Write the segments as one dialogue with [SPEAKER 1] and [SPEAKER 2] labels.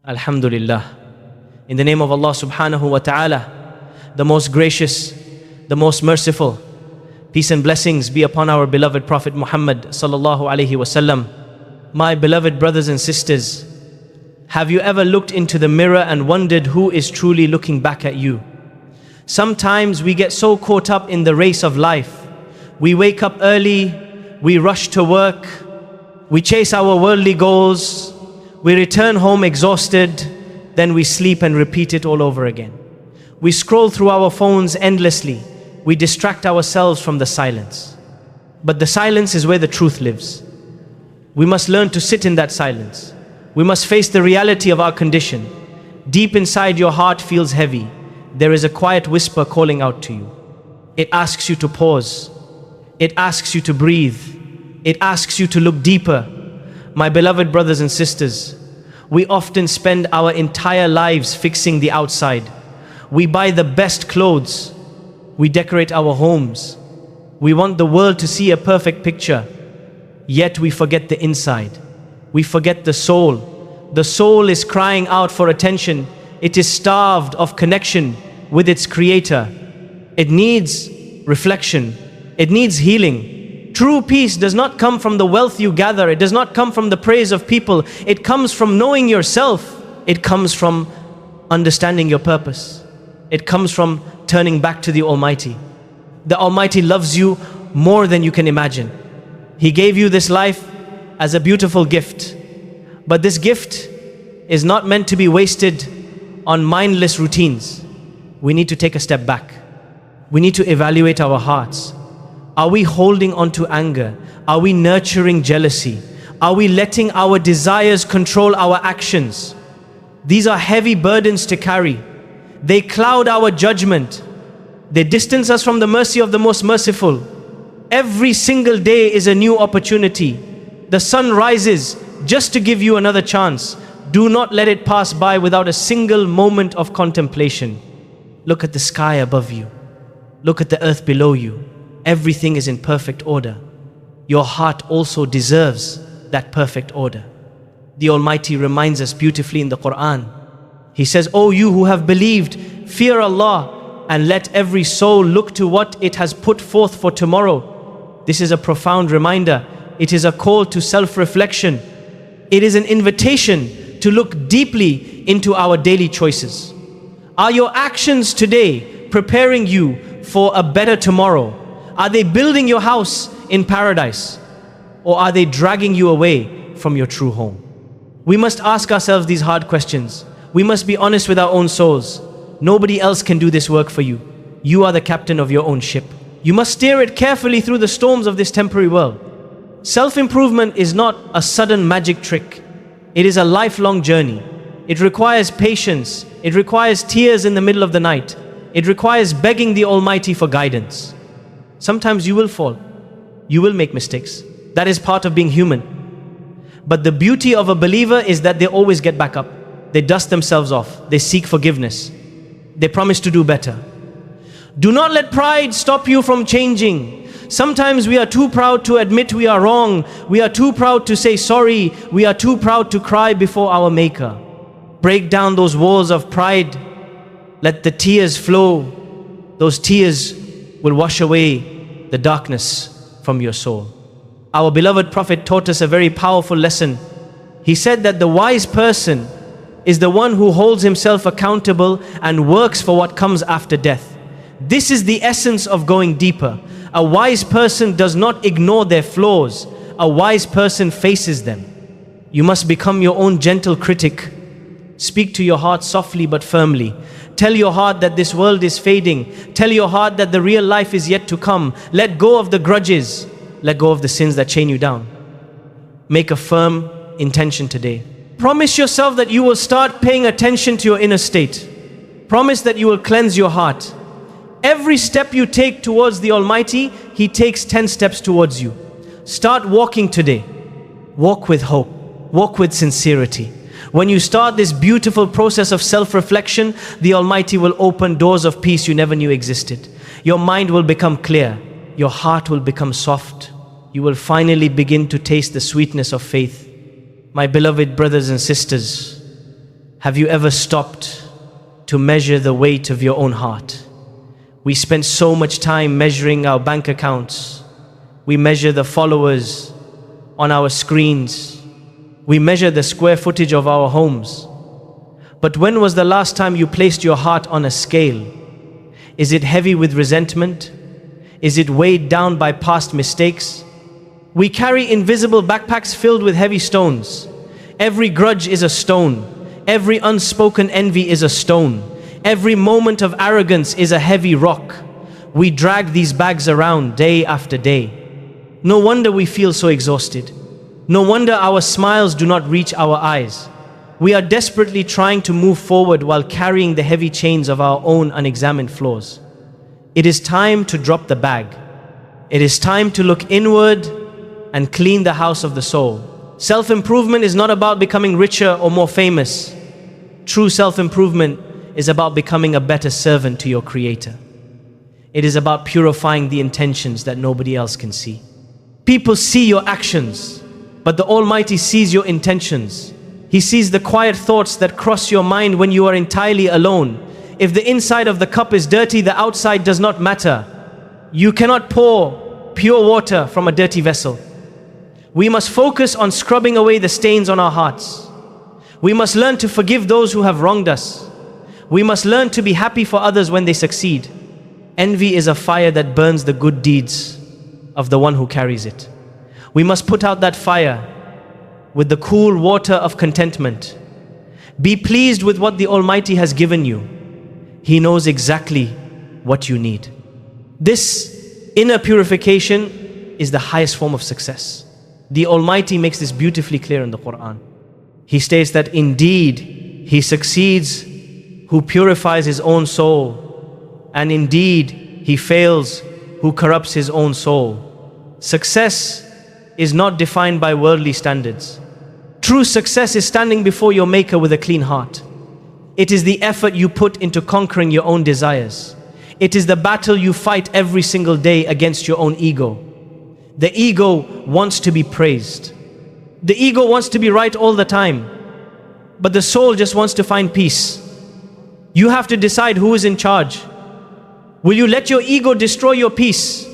[SPEAKER 1] Alhamdulillah. In the name of Allah subhanahu wa ta'ala, the most gracious, the most merciful. Peace and blessings be upon our beloved Prophet Muhammad sallallahu alaihi wasallam. My beloved brothers and sisters, have you ever looked into the mirror and wondered who is truly looking back at you? Sometimes we get so caught up in the race of life. We wake up early, we rush to work, we chase our worldly goals, we return home exhausted, then we sleep and repeat it all over again. We scroll through our phones endlessly. We distract ourselves from the silence. But the silence is where the truth lives. We must learn to sit in that silence. We must face the reality of our condition. Deep inside your heart feels heavy. There is a quiet whisper calling out to you. It asks you to pause. It asks you to breathe. It asks you to look deeper. My beloved brothers and sisters, we often spend our entire lives fixing the outside. We buy the best clothes. We decorate our homes. We want the world to see a perfect picture. Yet we forget the inside. We forget the soul. The soul is crying out for attention. It is starved of connection with its creator. It needs reflection. It needs healing. True peace does not come from the wealth you gather. It does not come from the praise of people. It comes from knowing yourself. It comes from understanding your purpose. It comes from turning back to the Almighty. The Almighty loves you more than you can imagine. He gave you this life as a beautiful gift. But this gift is not meant to be wasted on mindless routines. We need to take a step back. We need to evaluate our hearts. Are we holding on to anger? Are we nurturing jealousy? Are we letting our desires control our actions? These are heavy burdens to carry. They cloud our judgment. They distance us from the mercy of the most merciful. Every single day is a new opportunity. The sun rises just to give you another chance. Do not let it pass by without a single moment of contemplation. Look at the sky above you. Look at the earth below you. Everything is in perfect order. Your heart also deserves that perfect order. The Almighty reminds us beautifully in the Quran. He says, "O you who have believed, fear Allah and let every soul look to what it has put forth for tomorrow." This is a profound reminder. It is a call to self-reflection. It is an invitation to look deeply into our daily choices. Are your actions today preparing you for a better tomorrow? Are they building your house in paradise? Or are they dragging you away from your true home? We must ask ourselves these hard questions. We must be honest with our own souls. Nobody else can do this work for you. You are the captain of your own ship. You must steer it carefully through the storms of this temporary world. Self-improvement is not a sudden magic trick. It is a lifelong journey. It requires patience. It requires tears in the middle of the night. It requires begging the Almighty for guidance. Sometimes you will fall. You will make mistakes. That is part of being human. But the beauty of a believer is that they always get back up. They dust themselves off. They seek forgiveness. They promise to do better. Do not let pride stop you from changing. Sometimes we are too proud to admit we are wrong. We are too proud to say sorry. We are too proud to cry before our Maker. Break down those walls of pride. Let the tears flow. Those tears will wash away the darkness from your soul. Our beloved Prophet taught us a very powerful lesson. He said that the wise person is the one who holds himself accountable and works for what comes after death. This is the essence of going deeper. A wise person does not ignore their flaws. A wise person faces them. You must become your own gentle critic. Speak to your heart softly but firmly. Tell your heart that this world is fading. Tell your heart that the real life is yet to come. Let go of the grudges. Let go of the sins that chain you down. Make a firm intention today. Promise yourself that you will start paying attention to your inner state. Promise that you will cleanse your heart. Every step you take towards the Almighty, He takes 10 steps towards you. Start walking today. Walk with hope. Walk with sincerity. When you start this beautiful process of self-reflection, the Almighty will open doors of peace you never knew existed. Your mind will become clear. Your heart will become soft. You will finally begin to taste the sweetness of faith. My beloved brothers and sisters, Have you ever stopped to measure the weight of your own heart? We spend so much time measuring our bank accounts. We measure the followers on our screens. We measure the square footage of our homes. But when was the last time you placed your heart on a scale? Is it heavy with resentment? Is it weighed down by past mistakes? We carry invisible backpacks filled with heavy stones. Every grudge is a stone. Every unspoken envy is a stone. Every moment of arrogance is a heavy rock. We drag these bags around day after day. No wonder we feel so exhausted. No wonder our smiles do not reach our eyes. We are desperately trying to move forward while carrying the heavy chains of our own unexamined flaws. It is time to drop the bag. It is time to look inward and clean the house of the soul. Self-improvement is not about becoming richer or more famous. True self-improvement is about becoming a better servant to your Creator. It is about purifying the intentions that nobody else can see. People see your actions, but the Almighty sees your intentions. He sees the quiet thoughts that cross your mind when you are entirely alone. If the inside of the cup is dirty, the outside does not matter. You cannot pour pure water from a dirty vessel. We must focus on scrubbing away the stains on our hearts. We must learn to forgive those who have wronged us. We must learn to be happy for others when they succeed. Envy is a fire that burns the good deeds of the one who carries it. We must put out that fire with the cool water of contentment. Be pleased with what the Almighty has given you. He knows exactly what you need. This inner purification is the highest form of success. The Almighty makes this beautifully clear in the Quran. He states that indeed he succeeds who purifies his own soul, and indeed he fails who corrupts his own soul. Success is not defined by worldly standards. True success is standing before your Maker with a clean heart. It is the effort you put into conquering your own desires. It is the battle you fight every single day against your own ego. The ego wants to be praised. The ego wants to be right all the time. But the soul just wants to find peace. You have to decide who is in charge. Will you let your ego destroy your peace,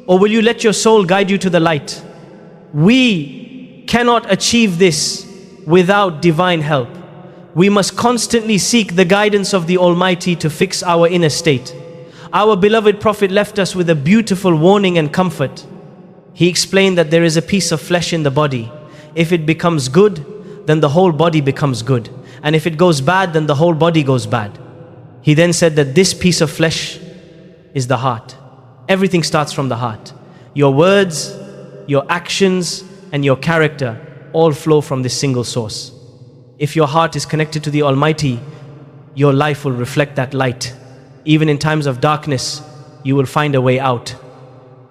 [SPEAKER 1] or will you let your soul guide you to the light? We cannot achieve this without divine help. We must constantly seek the guidance of the Almighty to fix our inner state. Our beloved Prophet left us with a beautiful warning and comfort. He explained that there is a piece of flesh in the body. If it becomes good, then the whole body becomes good. And if it goes bad, then the whole body goes bad. He then said that this piece of flesh is the heart. Everything starts from the heart. Your words, your actions, and your character all flow from this single source. If your heart is connected to the Almighty, your life will reflect that light. Even in times of darkness, you will find a way out.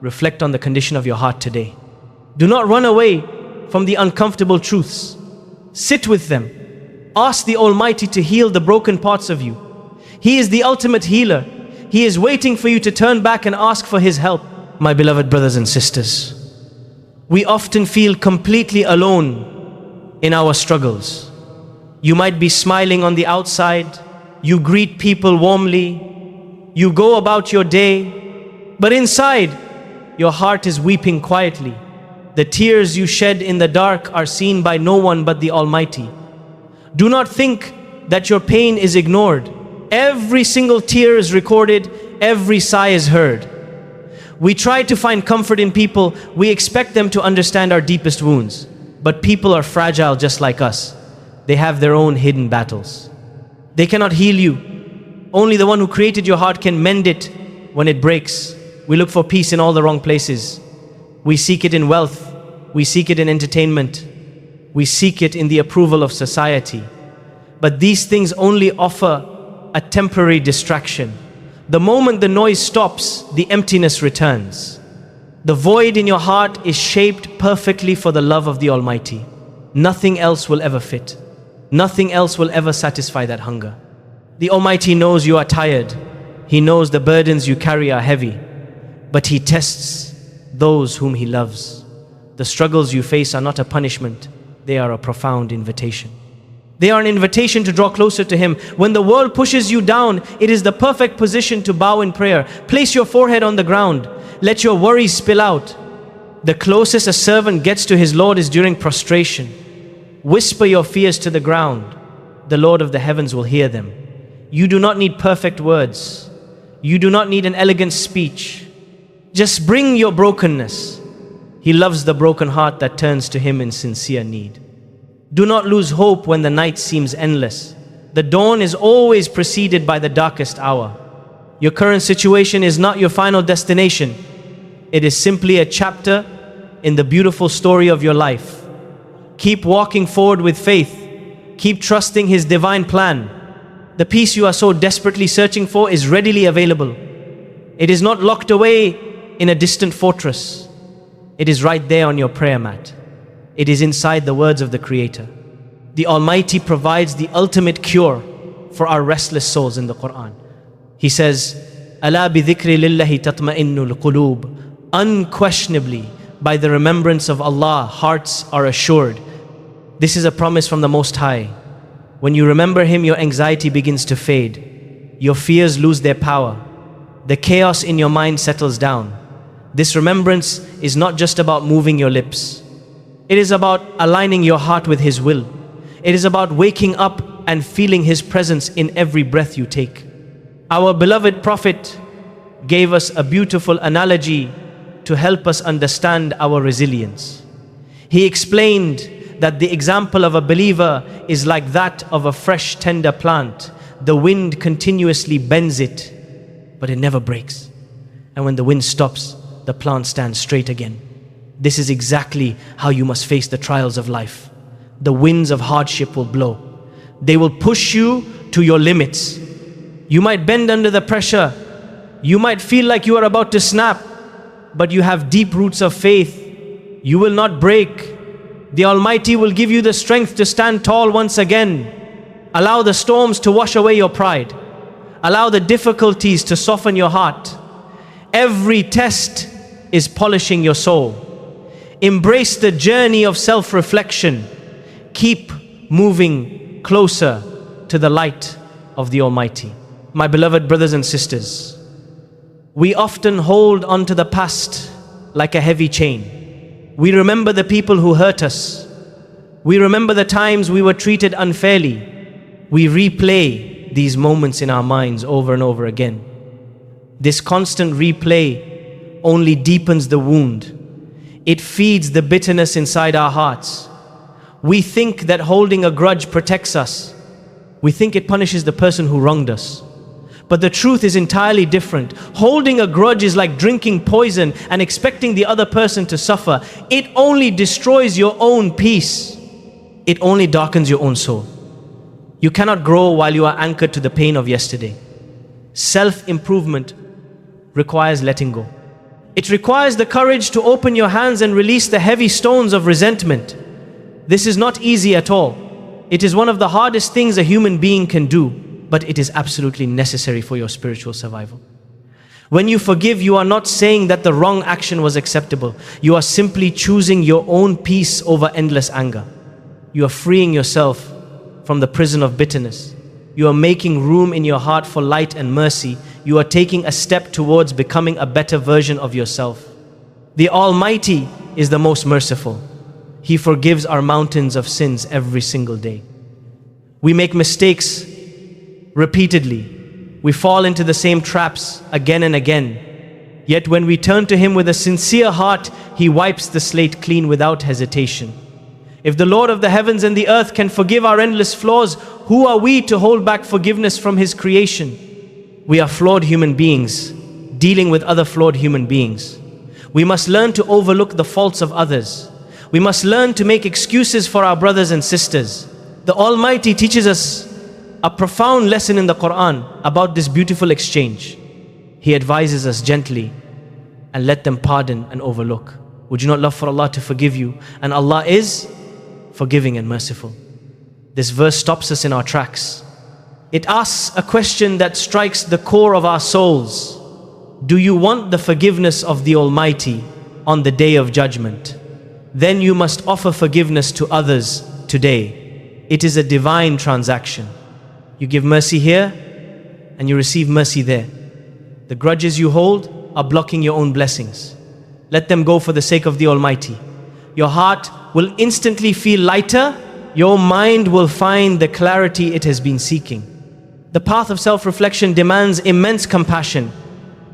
[SPEAKER 1] Reflect on the condition of your heart today. Do not run away from the uncomfortable truths. Sit with them. Ask the Almighty to heal the broken parts of you. He is the ultimate healer. He is waiting for you to turn back and ask for His help. My beloved brothers and sisters, we often feel completely alone in our struggles. You might be smiling on the outside. You greet people warmly. You go about your day. But inside, your heart is weeping quietly. The tears you shed in the dark are seen by no one but the Almighty. Do not think that your pain is ignored. Every single tear is recorded. Every sigh is heard. We try to find comfort in people. We expect them to understand our deepest wounds. But people are fragile just like us. They have their own hidden battles. They cannot heal you. Only the one who created your heart can mend it when it breaks. We look for peace in all the wrong places. We seek it in wealth. We seek it in entertainment. We seek it in the approval of society. But these things only offer a temporary distraction. The moment the noise stops, the emptiness returns. The void in your heart is shaped perfectly for the love of the Almighty. Nothing else will ever fit. Nothing else will ever satisfy that hunger. The Almighty knows you are tired. He knows the burdens you carry are heavy. But He tests those whom He loves. The struggles you face are not a punishment. They are a profound invitation. They are an invitation to draw closer to Him. When the world pushes you down, it is the perfect position to bow in prayer. Place your forehead on the ground. Let your worries spill out. The closest a servant gets to his Lord is during prostration. Whisper your fears to the ground. The Lord of the heavens will hear them. You do not need perfect words. You do not need an elegant speech. Just bring your brokenness. He loves the broken heart that turns to Him in sincere need. Do not lose hope when the night seems endless. The dawn is always preceded by the darkest hour. Your current situation is not your final destination. It is simply a chapter in the beautiful story of your life. Keep walking forward with faith. Keep trusting His divine plan. The peace you are so desperately searching for is readily available. It is not locked away in a distant fortress. It is right there on your prayer mat. It is inside the words of the Creator. The Almighty provides the ultimate cure for our restless souls in the Quran. He says, "Ala bi dhikri lillahi tatma'innul qulub." Unquestionably, by the remembrance of Allah, hearts are assured. This is a promise from the Most High. When you remember Him, your anxiety begins to fade. Your fears lose their power. The chaos in your mind settles down. This remembrance is not just about moving your lips. It is about aligning your heart with His will. It is about waking up and feeling His presence in every breath you take. Our beloved Prophet gave us a beautiful analogy to help us understand our resilience. He explained that the example of a believer is like that of a fresh, tender plant. The wind continuously bends it, but it never breaks. And when the wind stops, the plant stands straight again. This is exactly how you must face the trials of life. The winds of hardship will blow. They will push you to your limits. You might bend under the pressure. You might feel like you are about to snap, but you have deep roots of faith. You will not break. The Almighty will give you the strength to stand tall once again. Allow the storms to wash away your pride. Allow the difficulties to soften your heart. Every test is polishing your soul. Embrace the journey of self-reflection. Keep moving closer to the light of the Almighty. My beloved brothers and sisters, we often hold on to the past like a heavy chain. We remember the people who hurt us. We remember the times we were treated unfairly. We replay these moments in our minds over and over again. This constant replay only deepens the wound. It feeds the bitterness inside our hearts. We think that holding a grudge protects us. We think it punishes the person who wronged us. But the truth is entirely different. Holding a grudge is like drinking poison and expecting the other person to suffer. It only destroys your own peace. It only darkens your own soul. You cannot grow while you are anchored to the pain of yesterday. Self-improvement requires letting go. It requires the courage to open your hands and release the heavy stones of resentment. This is not easy at all. It is one of the hardest things a human being can do, but it is absolutely necessary for your spiritual survival. When you forgive, you are not saying that the wrong action was acceptable. You are simply choosing your own peace over endless anger. You are freeing yourself from the prison of bitterness. You are making room in your heart for light and mercy. You are taking a step towards becoming a better version of yourself. The Almighty is the most merciful. He forgives our mountains of sins every single day. We make mistakes repeatedly. We fall into the same traps again and again. Yet when we turn to Him with a sincere heart, He wipes the slate clean without hesitation. If the Lord of the heavens and the earth can forgive our endless flaws, who are we to hold back forgiveness from His creation? We are flawed human beings, dealing with other flawed human beings. We must learn to overlook the faults of others. We must learn to make excuses for our brothers and sisters. The Almighty teaches us a profound lesson in the Quran about this beautiful exchange. He advises us gently and let them pardon and overlook. Would you not love for Allah to forgive you? And Allah is forgiving and merciful. This verse stops us in our tracks. It asks a question that strikes the core of our souls. Do you want the forgiveness of the Almighty on the day of judgment? Then you must offer forgiveness to others today. It is a divine transaction. You give mercy here and you receive mercy there. The grudges you hold are blocking your own blessings. Let them go for the sake of the Almighty. Your heart will instantly feel lighter. Your mind will find the clarity it has been seeking. The path of self-reflection demands immense compassion.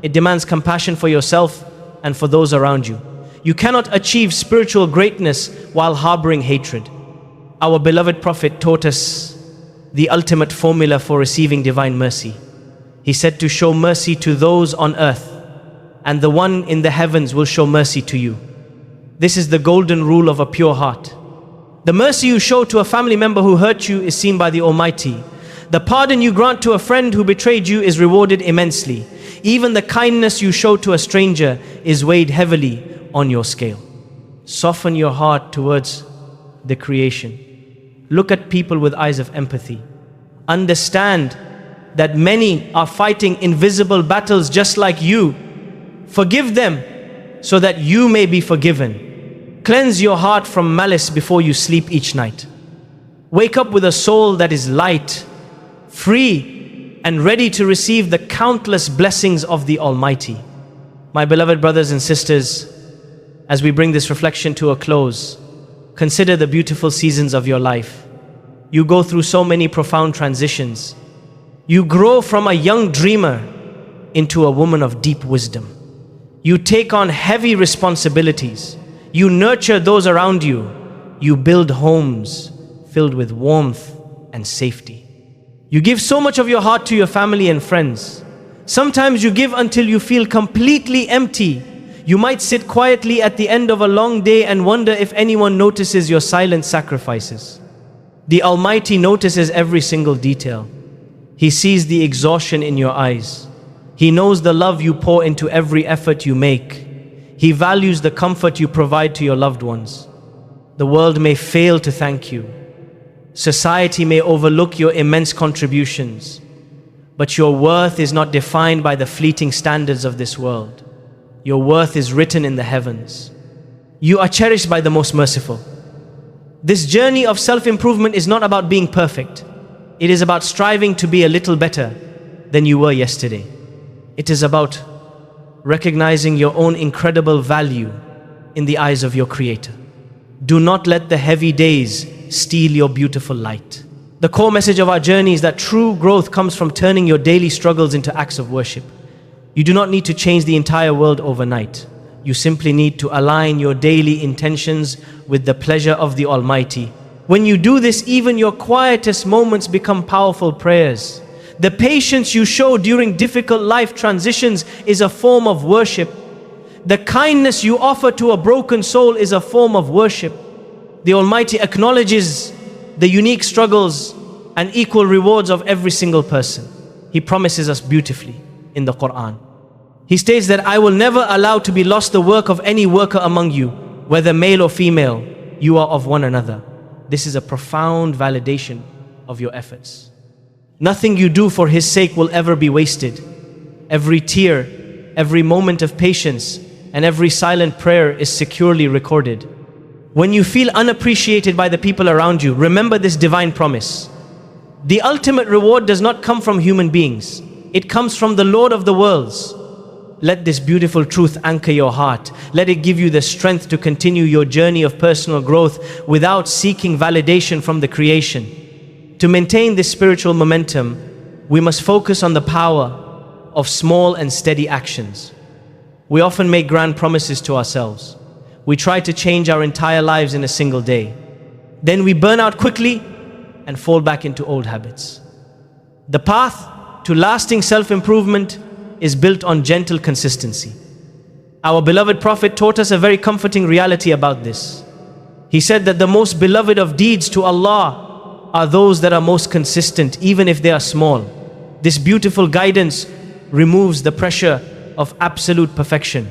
[SPEAKER 1] It demands compassion for yourself and for those around you. You cannot achieve spiritual greatness while harboring hatred. Our beloved Prophet taught us the ultimate formula for receiving divine mercy. He said to show mercy to those on earth, and the one in the heavens will show mercy to you. This is the golden rule of a pure heart. The mercy you show to a family member who hurt you is seen by the Almighty. The pardon you grant to a friend who betrayed you is rewarded immensely. Even the kindness you show to a stranger is weighed heavily on your scale. Soften your heart towards the creation. Look at people with eyes of empathy. Understand that many are fighting invisible battles just like you. Forgive them so that you may be forgiven. Cleanse your heart from malice before you sleep each night. Wake up with a soul that is light, free, and ready to receive the countless blessings of the Almighty. My beloved brothers and sisters, as we bring this reflection to a close, consider the beautiful seasons of your life. You go through so many profound transitions. You grow from a young dreamer into a woman of deep wisdom. You take on heavy responsibilities. You nurture those around you. You build homes filled with warmth and safety. You give so much of your heart to your family and friends. Sometimes you give until you feel completely empty. You might sit quietly at the end of a long day and wonder if anyone notices your silent sacrifices. The Almighty notices every single detail. He sees the exhaustion in your eyes. He knows the love you pour into every effort you make. He values the comfort you provide to your loved ones. The world may fail to thank you. Society may overlook your immense contributions. But your worth is not defined by the fleeting standards of this world. Your worth is written in the heavens. You are cherished by the Most Merciful. This journey of self-improvement is not about being perfect. It is about striving to be a little better than you were yesterday. It is about recognizing your own incredible value in the eyes of your Creator. Do not let the heavy days steal your beautiful light. The core message of our journey is that true growth comes from turning your daily struggles into acts of worship. You do not need to change the entire world overnight. You simply need to align your daily intentions with the pleasure of the Almighty. When you do this, even your quietest moments become powerful prayers. The patience you show during difficult life transitions is a form of worship. The kindness you offer to a broken soul is a form of worship. The Almighty acknowledges the unique struggles and equal rewards of every single person. He promises us beautifully in the Quran. He states that I will never allow to be lost the work of any worker among you, whether male or female, you are of one another. This is a profound validation of your efforts. Nothing you do for His sake will ever be wasted. Every tear, every moment of patience, and every silent prayer is securely recorded. When you feel unappreciated by the people around you, remember this divine promise. The ultimate reward does not come from human beings. It comes from the Lord of the worlds. Let this beautiful truth anchor your heart. Let it give you the strength to continue your journey of personal growth without seeking validation from the creation. To maintain this spiritual momentum, we must focus on the power of small and steady actions. We often make grand promises to ourselves. We try to change our entire lives in a single day. Then we burn out quickly and fall back into old habits. The path to lasting self-improvement is built on gentle consistency. Our beloved Prophet taught us a very comforting reality about this. He said that the most beloved of deeds to Allah are those that are most consistent, even if they are small. This beautiful guidance removes the pressure of absolute perfection.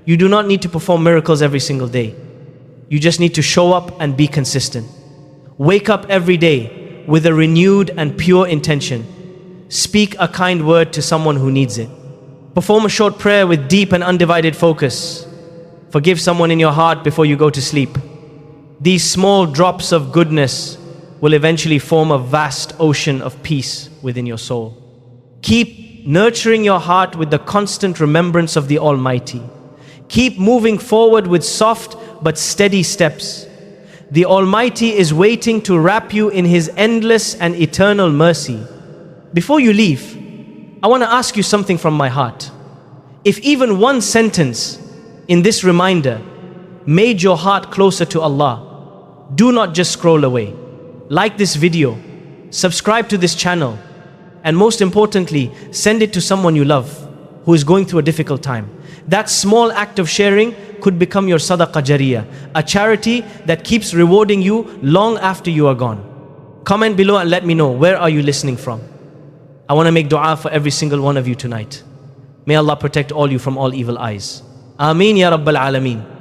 [SPEAKER 1] You do not need to perform miracles every single day. You just need to show up and be consistent. Wake up every day with a renewed and pure intention. Speak a kind word to someone who needs it. Perform a short prayer with deep and undivided focus. Forgive someone in your heart before you go to sleep. These small drops of goodness will eventually form a vast ocean of peace within your soul. Keep nurturing your heart with the constant remembrance of the Almighty. Keep moving forward with soft but steady steps. The Almighty is waiting to wrap you in His endless and eternal mercy. Before you leave, I want to ask you something from my heart. If even one sentence in this reminder made your heart closer to Allah, do not just scroll away. Like this video, subscribe to this channel, and most importantly, send it to someone you love who is going through a difficult time. That small act of sharing could become your sadaqah jariyah, a charity that keeps rewarding you long after you are gone. Comment below and let me know, where are you listening from? I want to make dua for every single one of you tonight. May Allah protect all you from all evil eyes. Ameen ya Rabbal Alameen.